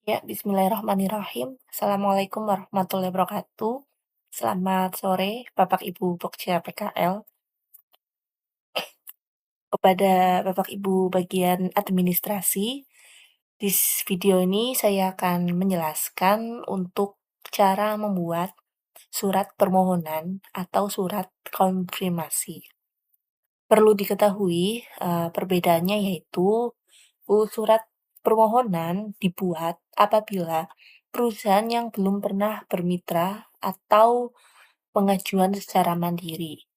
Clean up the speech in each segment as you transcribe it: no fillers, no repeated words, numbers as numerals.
Ya, bismillahirrahmanirrahim. Assalamualaikum warahmatullahi wabarakatuh. Selamat sore, Bapak Ibu Pokja PKL. Kepada Bapak Ibu bagian administrasi, di video ini saya akan menjelaskan untuk cara membuat surat permohonan atau surat konfirmasi. Perlu diketahui, perbedaannya yaitu surat permohonan dibuat apabila perusahaan yang belum pernah bermitra atau pengajuan secara mandiri.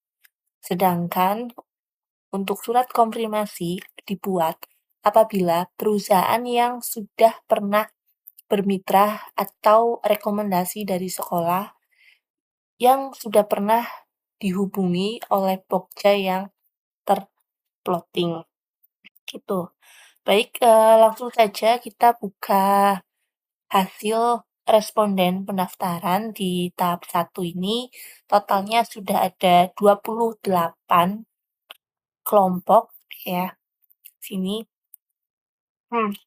Sedangkan untuk surat konfirmasi dibuat apabila perusahaan yang sudah pernah bermitra atau rekomendasi dari sekolah yang sudah pernah dihubungi oleh Pokja yang terploting. Gitu. Baik, langsung saja kita buka hasil responden pendaftaran di tahap 1 ini. Totalnya sudah ada 28 kelompok ya, sini.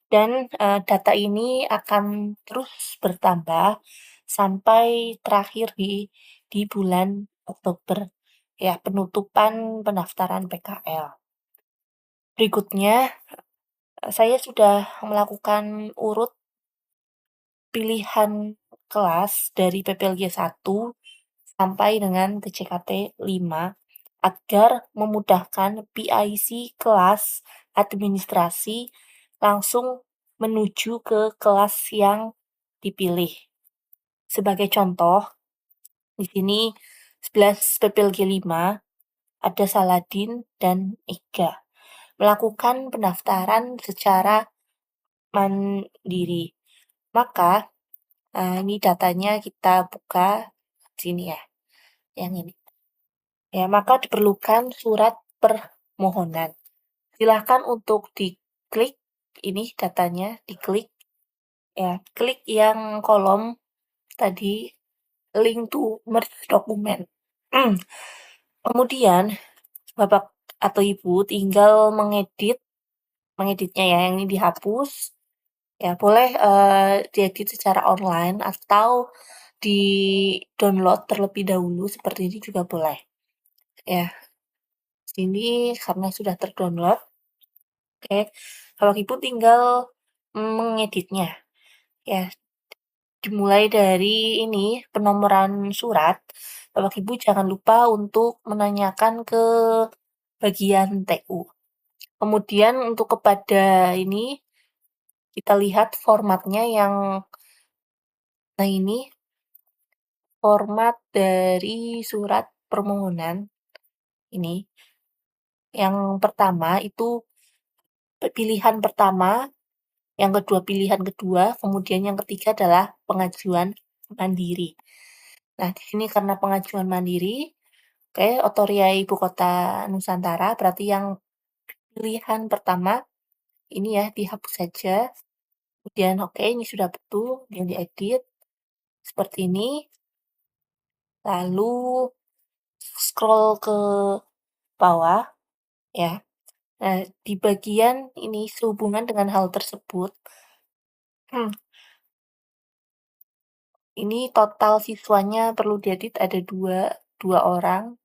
Dan data ini akan terus bertambah sampai terakhir di bulan Oktober ya, penutupan pendaftaran PKL. Berikutnya, saya sudah melakukan urut pilihan kelas dari PPLG 1 sampai dengan TCKT 5 agar memudahkan PIC kelas administrasi langsung menuju ke kelas yang dipilih. Sebagai contoh, di sini 11 PPLG 5 ada Saladin dan Ega melakukan pendaftaran secara mandiri. Maka ini datanya kita buka sini ya, yang ini. Ya, maka diperlukan surat permohonan. Silakan untuk diklik ini datanya, diklik ya, klik yang kolom tadi link to merge dokumen. Kemudian Bapak atau Ibu tinggal mengeditnya ya, yang ini dihapus. Ya, boleh diedit secara online atau di-download terlebih dahulu seperti ini juga boleh. Ya, sini karena sudah terdownload. Oke, kalau Ibu tinggal mengeditnya. Ya, dimulai dari ini penomoran surat. Bapak Ibu jangan lupa untuk menanyakan ke bagian TU. Kemudian untuk kepada ini kita lihat formatnya yang nah ini format dari surat permohonan ini. Yang pertama itu pilihan pertama, yang kedua pilihan kedua, kemudian yang ketiga adalah pengajuan mandiri. Nah, di sini karena pengajuan mandiri, oke, Otoria Ibu Kota Nusantara, berarti yang pilihan pertama ini ya dihapus saja. Kemudian oke, ini sudah betul, yang diedit seperti ini. Lalu scroll ke bawah ya. Nah, di bagian ini sehubungan dengan hal tersebut, ini total siswanya perlu diedit ada dua orang,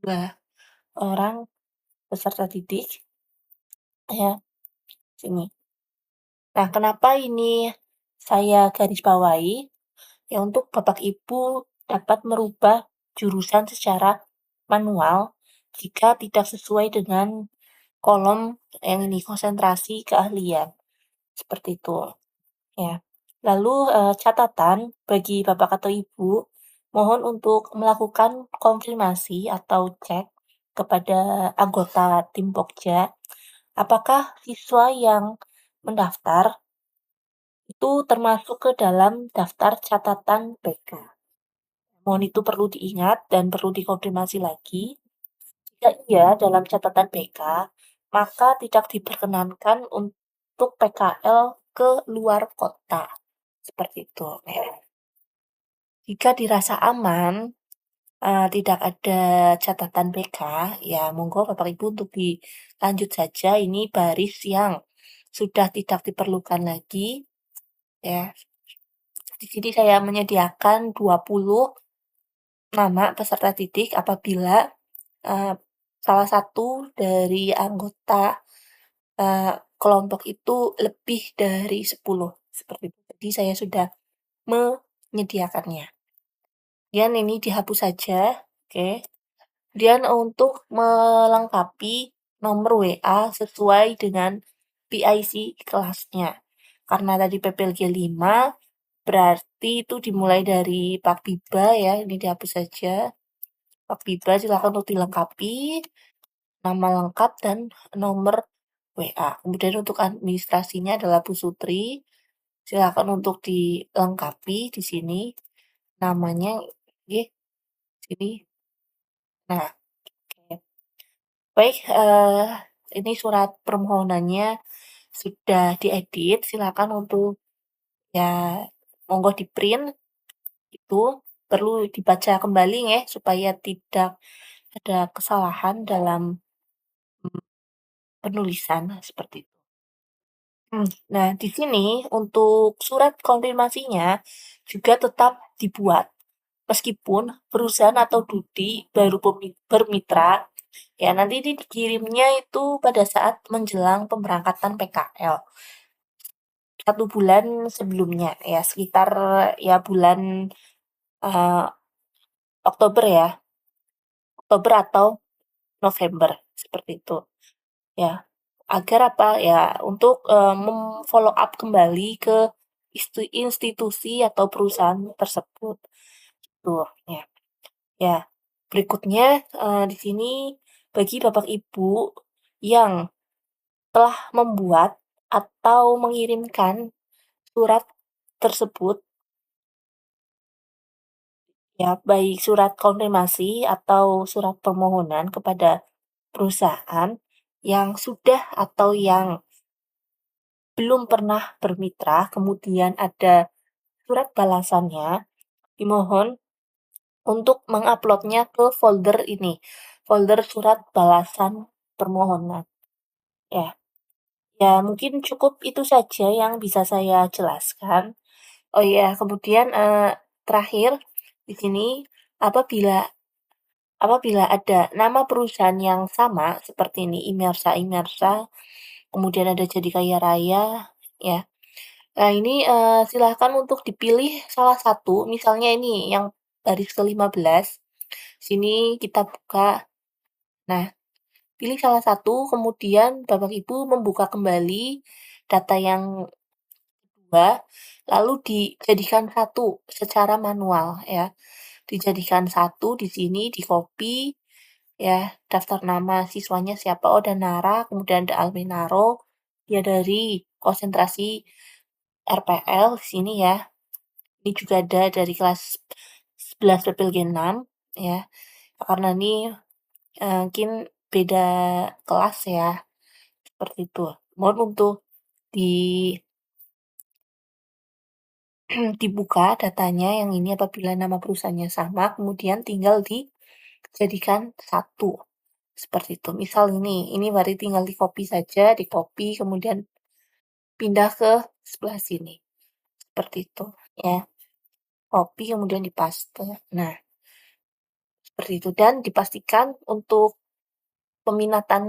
dua orang peserta didik, ya, sini. Nah, kenapa ini saya garis bawahi? Ya, untuk Bapak Ibu dapat merubah jurusan secara manual jika tidak sesuai dengan kolom yang ini konsentrasi keahlian. Seperti itu. Ya. Lalu catatan bagi Bapak atau Ibu, mohon untuk melakukan konfirmasi atau cek kepada anggota tim Pokja, apakah siswa yang mendaftar itu termasuk ke dalam daftar catatan BK. Mohon itu perlu diingat dan perlu dikonfirmasi lagi. Jika iya dalam catatan BK, maka tidak diperkenankan untuk PKL ke luar kota. Seperti itu. Ya. Jika dirasa aman, tidak ada catatan BK, ya monggo Bapak Ibu untuk dilanjut saja. Ini baris yang sudah tidak diperlukan lagi, ya. Di sini saya menyediakan 20 nama peserta didik apabila, eee, salah satu dari anggota, eee, kelompok itu lebih dari 10, seperti itu. Jadi saya sudah menyediakannya. Kemudian ini dihapus saja, oke. Kemudian untuk melengkapi nomor WA sesuai dengan PIC kelasnya. Karena tadi PPLG 5, berarti itu dimulai dari Pak Biba ya, ini dihapus saja. Pak Biba silakan untuk dilengkapi, nama lengkap dan nomor WA. Kemudian untuk administrasinya adalah Bu Sutri, silakan untuk dilengkapi di sini namanya, nggih, sini. Nah, oke. Baik, ini surat permohonannya sudah diedit, silakan untuk ya monggo di-print itu, perlu dibaca kembali ya supaya tidak ada kesalahan dalam, mmm, penulisan, seperti itu. Nah di sini untuk surat konfirmasinya juga tetap dibuat, meskipun perusahaan atau DUDI baru bermitra, ya nanti ini dikirimnya itu pada saat menjelang pemberangkatan PKL. 1 bulan sebelumnya, ya sekitar ya bulan, eee, Oktober ya, Oktober atau November, seperti itu, ya. Agar apa, ya untuk, follow up kembali ke institusi atau perusahaan tersebut, gitu, ya. Ya, berikutnya, di sini bagi Bapak Ibu yang telah membuat atau mengirimkan surat tersebut, ya, baik surat konfirmasi atau surat permohonan kepada perusahaan yang sudah atau yang belum pernah bermitra, kemudian ada surat balasannya, dimohon untuk menguploadnya ke folder ini, folder surat balasan permohonan, ya. Ya, mungkin cukup itu saja yang bisa saya jelaskan. Oh iya, kemudian, terakhir di sini apabila apabila ada nama perusahaan yang sama seperti ini, Imersa, kemudian ada Jadi Kaya Raya, ya. Nah ini, silahkan untuk dipilih salah satu, misalnya ini yang baris ke-15, sini kita buka. Nah, pilih salah satu, kemudian Bapak Ibu membuka kembali data yang kedua, lalu dijadikan satu secara manual ya. Dijadikan satu di sini, di-copy ya, daftar nama siswanya siapa, oh Danara, kemudian ada Almenaro, dia dari konsentrasi RPL di sini ya. Ini juga ada dari kelas 11 PPLG 6 ya. Karena ini, mungkin beda kelas ya, seperti itu. Mohon untuk di dibuka datanya yang ini apabila nama perusahaannya sama, kemudian tinggal dijadikan satu, seperti itu. Misal ini berarti tinggal di-copy saja, di-copy kemudian pindah ke sebelah sini, seperti itu ya. Copy kemudian di-paste. Nah, seperti itu dan dipastikan untuk peminatan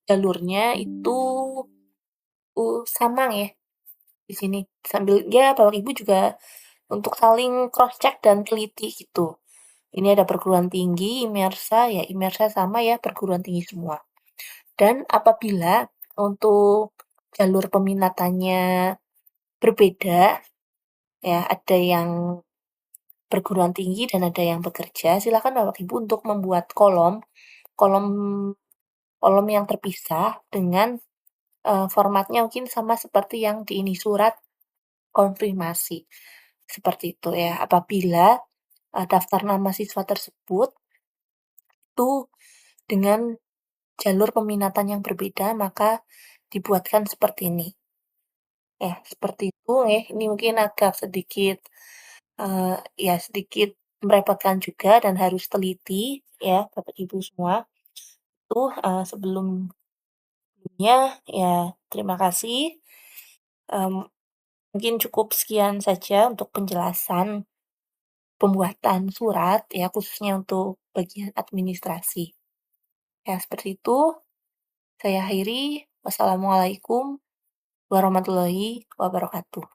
jalurnya itu, sama ya di sini. Sambil ya Bapak Ibu juga untuk saling cross check dan teliti gitu. Ini ada perguruan tinggi, ya Imersa sama ya perguruan tinggi semua. Dan apabila untuk jalur peminatannya berbeda, ya ada yang perguruan tinggi dan ada yang bekerja, silakan Bapak Ibu untuk membuat kolom kolom kolom yang terpisah dengan, formatnya mungkin sama seperti yang di ini surat konfirmasi, seperti itu ya. Apabila, daftar nama siswa tersebut itu dengan jalur peminatan yang berbeda, maka dibuatkan seperti ini. Ya, seperti itu ya. Ini mungkin agak sedikit, ya sedikit merepotkan juga dan harus teliti ya, Bapak Ibu semua. Itu, sebelum Ya, ya, terima kasih. Mmm, Mungkin cukup sekian saja untuk penjelasan pembuatan surat ya, khususnya untuk bagian administrasi. Ya, seperti itu. Saya akhiri. Wassalamualaikum warahmatullahi wabarakatuh.